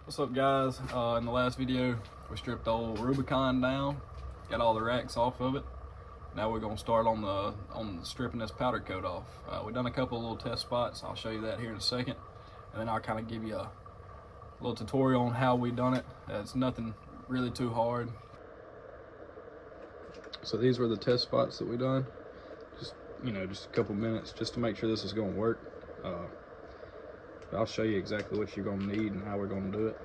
What's up, guys? In the last video we stripped the old Rubicon down, got all the racks off of it. Now we're going to start on stripping this powder coat off. We've done a couple of little test spots. I'll show you that here in a second, and then I'll kind of give you a little tutorial on how we done it. It's nothing really too hard. So these were the test spots that we done. Just a couple minutes just to make sure this is going to work. I'll show you exactly what you're going to need and how we're going to do it.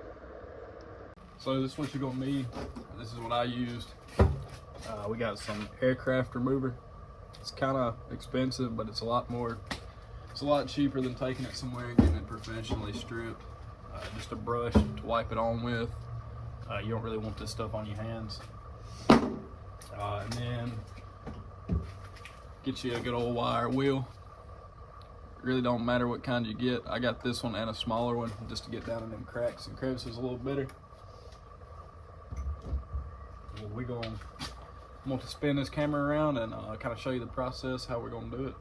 So this is what you're going to need. This is what I used. We got some aircraft remover. It's kind of expensive, but it's a lot cheaper than taking it somewhere and getting it professionally stripped. Just a brush to wipe it on with. You don't really want this stuff on your hands. And then get you a good old wire wheel. Really don't matter what kind you get. I got this one and a smaller one just to get down in them cracks and crevices a little better. We're going to spin this camera around and kind of show you the process, how we're going to do it.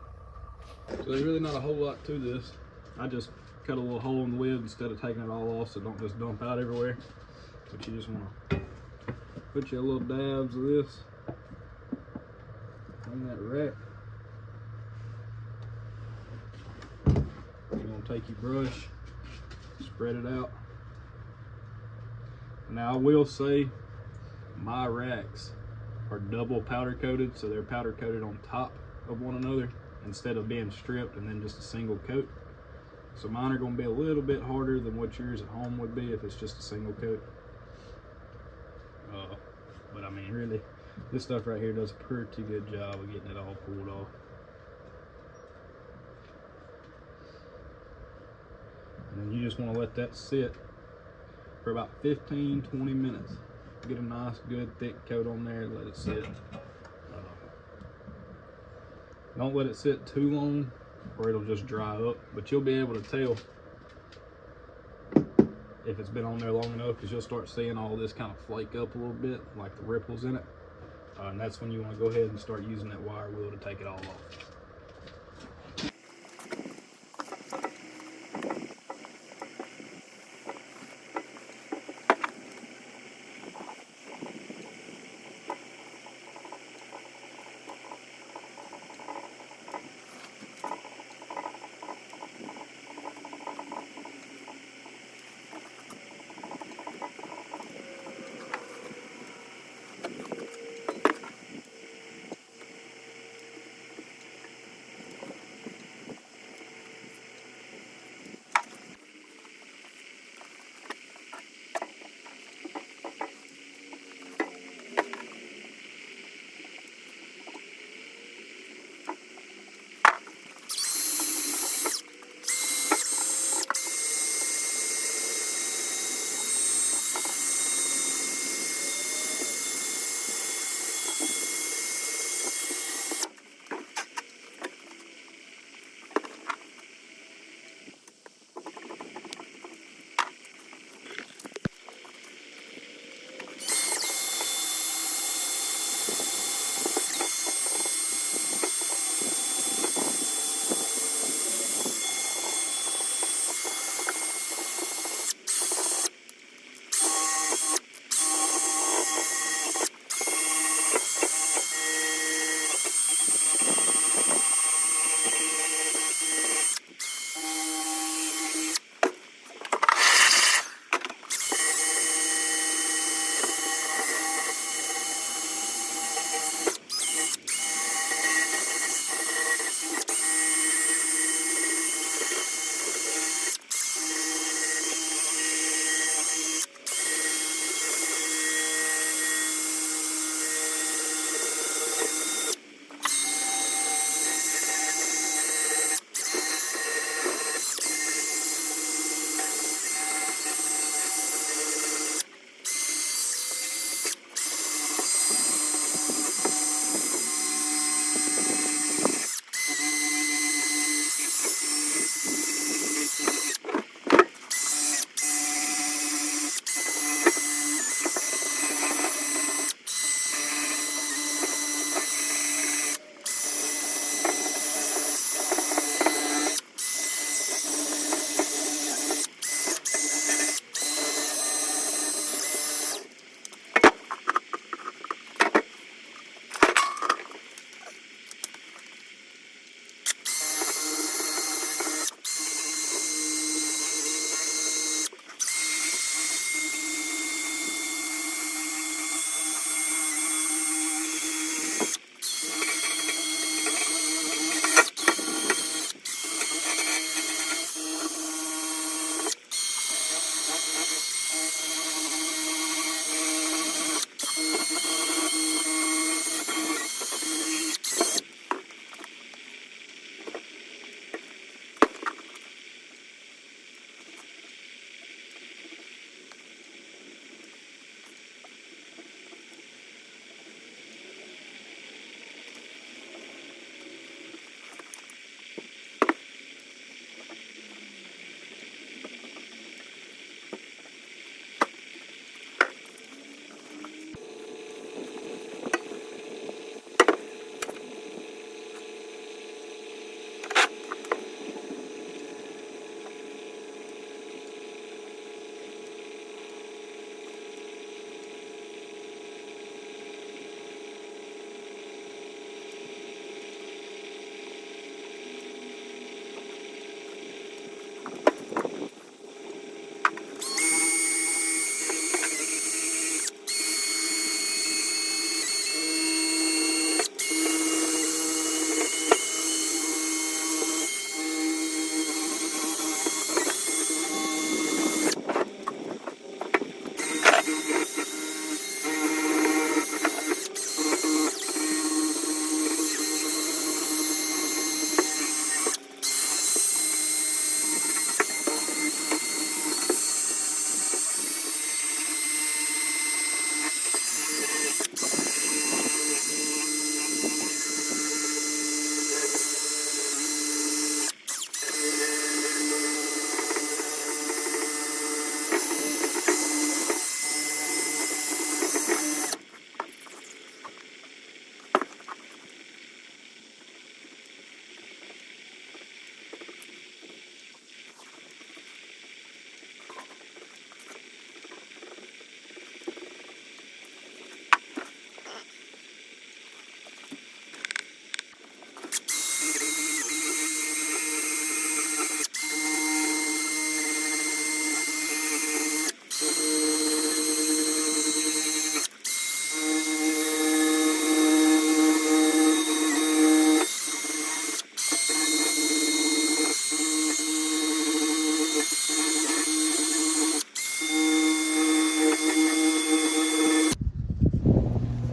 So there's really not a whole lot to this. I just cut a little hole in the lid instead of taking it all off, so don't just dump out everywhere. But you just want to put you a little dabs of this on that rack. You're going to take your brush, spread it out. Now I will say my racks are double powder coated, so they're powder coated on top of one another instead of being stripped and then just a single coat. So mine are going to be a little bit harder than what yours at home would be if it's just a single coat. But I mean, really, this stuff right here does a pretty good job of getting it all pulled off. And then you just want to let that sit for about 15-20 minutes. Get a nice, good, thick coat on there and let it sit. Don't let it sit too long or it'll just dry up, but you'll be able to tell if it's been on there long enough, because you'll start seeing all this kind of flake up a little bit, like the ripples in it. And that's when you want to go ahead and start using that wire wheel to take it all off.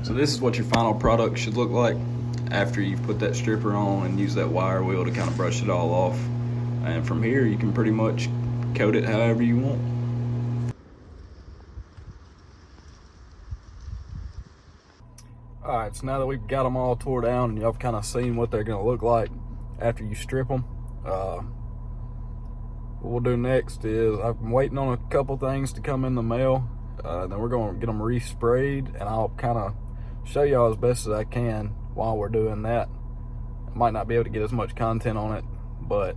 So this is what your final product should look like after you put that stripper on and use that wire wheel to kind of brush it all off. And from here you can pretty much coat it however you want. Alright, so now that we've got them all tore down and y'all have kind of seen what they're going to look like after you strip them, what we'll do next is I'm waiting on a couple things to come in the mail. Then we're going to get them resprayed, and I'll kind of show y'all as best as I can while we're doing that. I might not be able to get as much content on it, but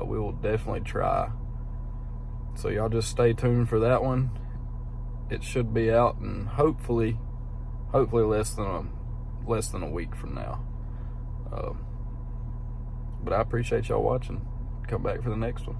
we will definitely try. So y'all just stay tuned for that one. It should be out, and hopefully less than a week from now. But I appreciate y'all watching. Come back for the next one.